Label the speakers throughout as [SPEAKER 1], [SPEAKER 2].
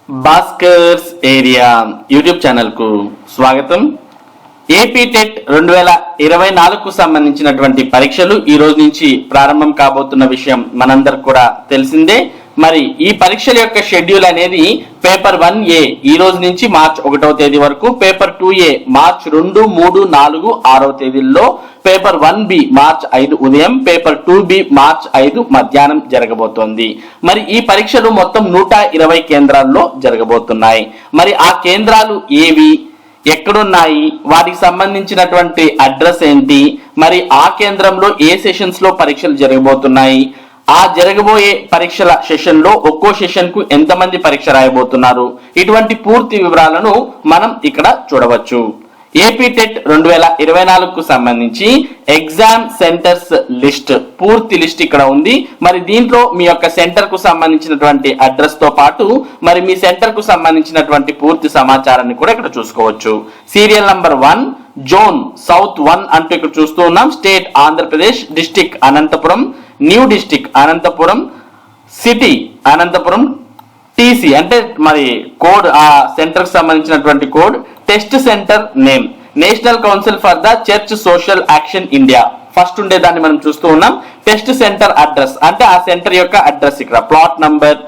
[SPEAKER 1] Bhaskar's area YouTube channel కు స్వాగతం. AP TET 2024కు సంబంధించినటువంటి పరీక్షలు ఈ రోజు నుంచి ప్రారంభం కాబోతున్న విషయం మనందరికి కూడా తెలిసిందే. మరి ఈ పరీక్షల యొక్క షెడ్యూల్ అనేది పేపర్ 1A ఈ రోజు నుంచి మార్చి 1వ తేదీ వరకు, పేపర్ 2A మార్చి 2, 3, 4, 6వ తేదీల్లో, పేపర్ 1B మార్చి 5 ఉదయం, పేపర్ 2B మార్చి 5 మధ్యాహ్నం జరగబోతోంది. మరి ఈ పరీక్షలు మొత్తం 120 కేంద్రాల్లో జరగబోతున్నాయి. మరి ఆ కేంద్రాలు ఏవి, ఎక్కడున్నాయి, వాటికి సంబంధించినటువంటి అడ్రస్ ఏంటి, మరి ఆ కేంద్రంలో ఏ సెషన్స్ లో పరీక్షలు జరగబోతున్నాయి, ఆ జరగబోయే పరీక్షల సెషన్ లో ఒక్కో సెషన్ కు ఎంతమంది పరీక్ష రాయబోతున్నారు, ఇటువంటి పూర్తి వివరాలను మనం ఇక్కడ చూడవచ్చు. ఏపీ టెట్ 2024కు సంబంధించి ఎగ్జామ్ సెంటర్స్ లిస్ట్, పూర్తి లిస్ట్ ఇక్కడ ఉంది. మరి దీంట్లో మీ యొక్క సెంటర్ కు సంబంధించినటువంటి అడ్రస్ తో పాటు మరి మీ సెంటర్ కు సంబంధించినటువంటి పూర్తి సమాచారాన్ని కూడా ఇక్కడ చూసుకోవచ్చు. సీరియల్ నంబర్ 1 జోన్ సౌత్ 1 అంటూ ఇక్కడ చూస్తూ ఉన్నాం. State Andhra Pradesh, district Anantapur, new district Anantapur, city Anantapur, TC అంటే మరి కోడ్, ఆ సెంటర్ కి సంబంధించినటువంటి code, test centre name, national council for the church social action India first ఉండేదాన్ని మనం చూస్తూ ఉన్నాం. టెస్ట్ సెంటర్ అడ్రస్ అంటే ఆ సెంటర్ యొక్క అడ్రస్, ఇక్కడ ప్లాట్ నంబర్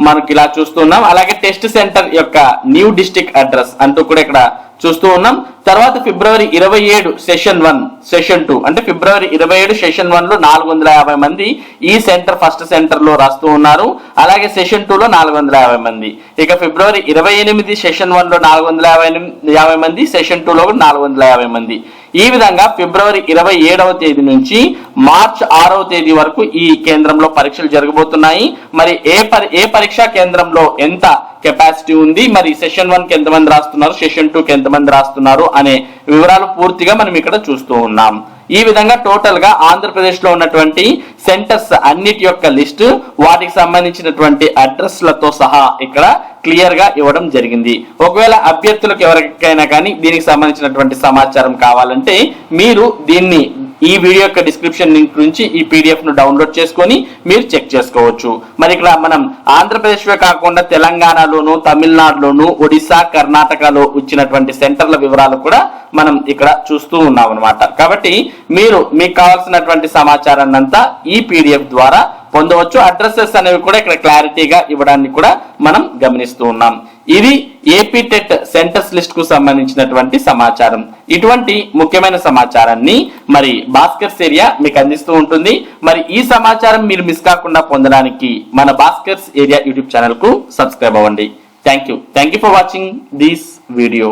[SPEAKER 1] మనకి ఇలా చూస్తున్నాం. అలాగే టెస్ట్ సెంటర్ యొక్క న్యూ డిస్టిక్ అడ్రస్ అంటూ కూడా ఇక్కడ చూస్తూ ఉన్నాం. తర్వాత ఫిబ్రవరి 27 సెషన్ 1 సెషన్ 2 అంటే ఫిబ్రవరి 27 సెషన్ 1 లో 450 మంది ఈ సెంటర్ ఫస్ట్ సెంటర్ లో రాస్తూ ఉన్నారు. అలాగే సెషన్ 2 లో 450 మంది. ఇక ఫిబ్రవరి 28 సెషన్ 1 లో 450 మంది, సెషన్ 2 లో 450 మంది. ఈ విధంగా ఫిబ్రవరి 27వ తేదీ నుంచి మార్చ్ 6వ తేదీ వరకు ఈ కేంద్రంలో పరీక్షలు జరగబోతున్నాయి. మరి ఏ పరీక్షా కేంద్రంలో ఎంత కెపాసిటీ ఉంది, మరి సెషన్ 1 కి ఎంతమంది రాస్తున్నారు, సెషన్ 2 కి ఎంతమంది రాస్తున్నారు అనే వివరాలు పూర్తిగా మనం ఇక్కడ చూస్తూ ఉన్నాం. ఈ విధంగా టోటల్ గా ఆంధ్రప్రదేశ్ లో ఉన్నటువంటి సెంటర్స్ అన్నిటి యొక్క లిస్టు, వాటికి సంబంధించినటువంటి అడ్రస్లతో సహా ఇక్కడ క్లియర్ గా ఇవ్వడం జరిగింది. ఒకవేళ అభ్యర్థులకు ఎవరికైనా కానీ దీనికి సంబంధించినటువంటి సమాచారం కావాలంటే మీరు దీన్ని ఈ వీడియో యొక్క డిస్క్రిప్షన్ లింక్ నుంచి ఈ పీడిఎఫ్ ను డౌన్లోడ్ చేసుకొని మీరు చెక్ చేసుకోవచ్చు. మరి ఇక్కడ మనం ఆంధ్రప్రదేశ్ కాకుండా తెలంగాణలోను, తమిళనాడులోను, ఒడిశా, కర్ణాటకలో ఇచ్చినటువంటి సెంటర్ల వివరాలు కూడా మనం ఇక్కడ చూస్తూ ఉన్నాం అన్నమాట. కాబట్టి మీరు మీకు కావాల్సినటువంటి సమాచారాన్ని అంతా ఈ పీడిఎఫ్ ద్వారా పొందవచ్చు. అడ్రసెస్ అనేవి కూడా ఇక్కడ క్లారిటీగా ఇవ్వడాన్ని కూడా మనం గమనిస్తూ ఉన్నాం. ఇది ఏపీ టెట్ సెంటర్స్ లిస్ట్ కు సంబంధించినటువంటి సమాచారం. ఇటువంటి ముఖ్యమైన సమాచారాన్ని మరి భాస్కర్స్ ఏరియా మీకు అందిస్తూ ఉంటుంది. మరి ఈ సమాచారం మీరు మిస్ కాకుండా పొందడానికి మన భాస్కర్స్ ఏరియా యూట్యూబ్ ఛానల్ కు సబ్స్క్రైబ్ అవ్వండి. Thank you for watching this video.